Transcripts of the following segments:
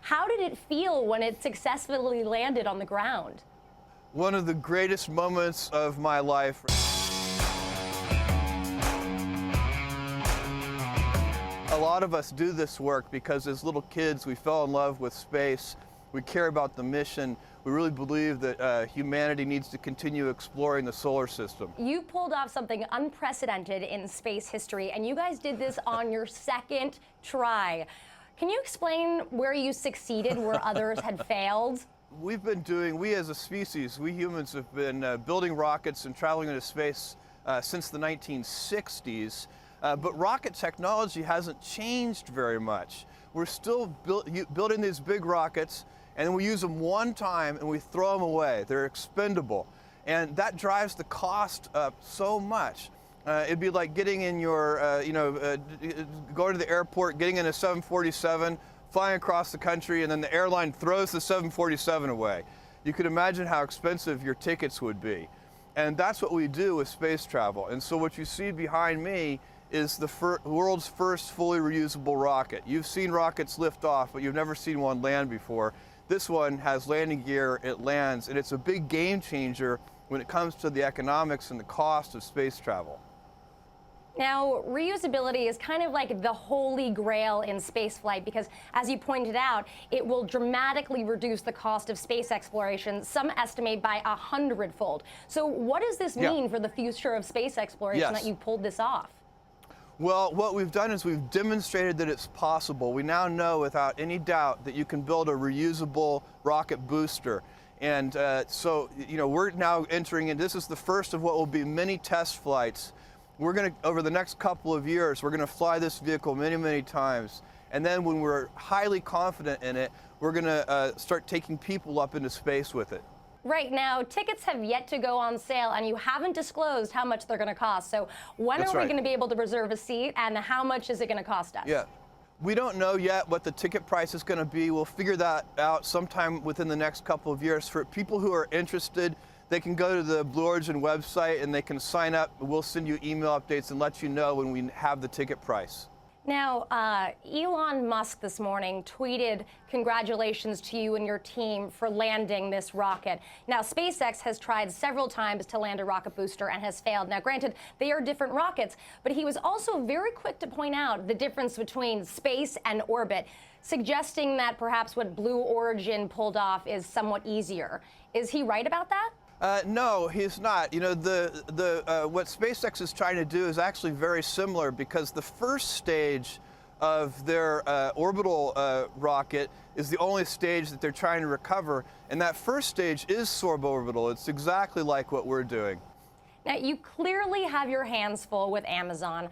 How did it feel when it successfully landed on the ground? One of the greatest moments of my life. A lot of us do this work because as little kids we fell in love with space. We care about the mission. We really believe that humanity needs to continue exploring the solar system. You pulled off something unprecedented in space history, and you guys did this on your second try. Can you explain where you succeeded where others had failed? We as a species, we humans have been building rockets and traveling into space since the 1960s. But rocket technology hasn't changed very much. We're still building these big rockets, and then we use them one time and we throw them away. They're expendable. And that drives the cost up so much. It'd be like getting in your, going to the airport, getting in a 747, flying across the country, and then the airline throws the 747 away. You could imagine how expensive your tickets would be. And that's what we do with space travel. And so what you see behind me is the world's first fully reusable rocket. You've seen rockets lift off, but you've never seen one land before. This one has landing gear, it lands, and it's a big game changer when it comes to the economics and the cost of space travel. Now, reusability is kind of like the holy grail in spaceflight because, as you pointed out, it will dramatically reduce the cost of space exploration, some estimate by 100-fold. So what does this mean for the future of space exploration that you pulled this off? Well, what we've done is we've demonstrated that it's possible. We now know without any doubt that you can build a reusable rocket booster. And so, we're now entering in, this is the first of what will be many test flights. We're going to, over the next couple of years, we're going to fly this vehicle many, many times. And then when we're highly confident in it, we're going to start taking people up into space with it. Right now, tickets have yet to go on sale, and you haven't disclosed how much they're going to cost. So when are we going to be able to reserve a seat, and how much is it going to cost us? Yeah. We don't know yet what the ticket price is going to be. We'll figure that out sometime within the next couple of years. For people who are interested, they can go to the Blue Origin website and they can sign up. We'll send you email updates and let you know when we have the ticket price. Now, Elon Musk this morning tweeted congratulations to you and your team for landing this rocket. Now, SpaceX has tried several times to land a rocket booster and has failed. Now, granted, they are different rockets, but he was also very quick to point out the difference between space and orbit, suggesting that perhaps what Blue Origin pulled off is somewhat easier. Is he right about that? No, he's not. What SpaceX is trying to do is actually very similar because the first stage of their orbital rocket is the only stage that they're trying to recover, and that first stage is suborbital. It's exactly like what we're doing. Now, you clearly have your hands full with Amazon.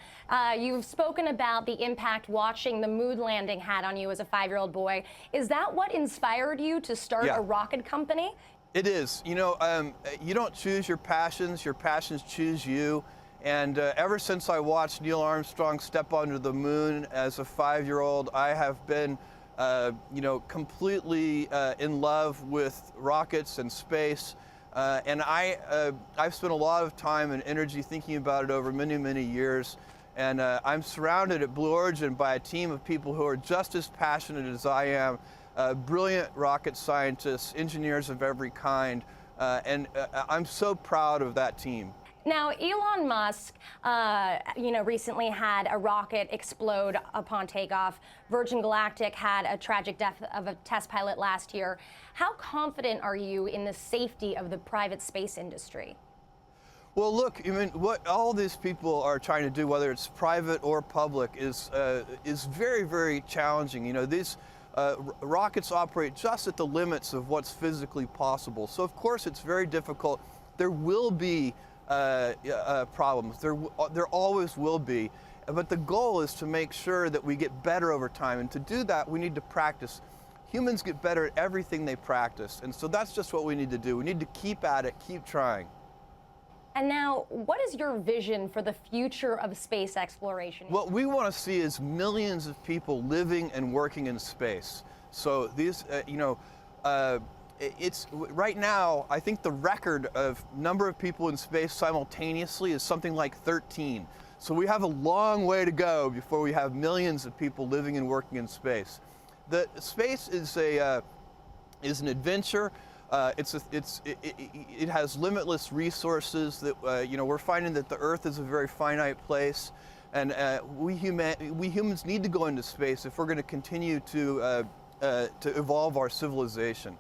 You've spoken about the impact watching the moon landing had on you as a 5-year-old boy. Is that what inspired you to start a rocket company? It is. You don't choose your passions choose you. And ever since I watched Neil Armstrong step onto the moon as a 5-year-old, I have been, completely in love with rockets and space. And I've spent a lot of time and energy thinking about it over many, many years. And I'm surrounded at Blue Origin by a team of people who are just as passionate as I am. Brilliant rocket scientists, engineers of every kind, and I'm so proud of that team. Now, Elon Musk, recently had a rocket explode upon takeoff. Virgin Galactic had a tragic death of a test pilot last year. How confident are you in the safety of the private space industry? Well, look, what all these people are trying to do, whether it's private or public, is very, very challenging. These rockets operate just at the limits of what's physically possible. So, of course, it's very difficult. There will be problems. There always will be. But the goal is to make sure that we get better over time. And to do that, we need to practice. Humans get better at everything they practice. And so that's just what we need to do. We need to keep at it, keep trying. And now, what is your vision for the future of space exploration? What we want to see is millions of people living and working in space. So these, it's right now, I think the record of number of people in space simultaneously is something like 13. So we have a long way to go before we have millions of people living and working in space. The space is an adventure. It has limitless resources. That you know, we're finding that the Earth is a very finite place, and we humans need to go into space if we're going to continue to evolve our civilization.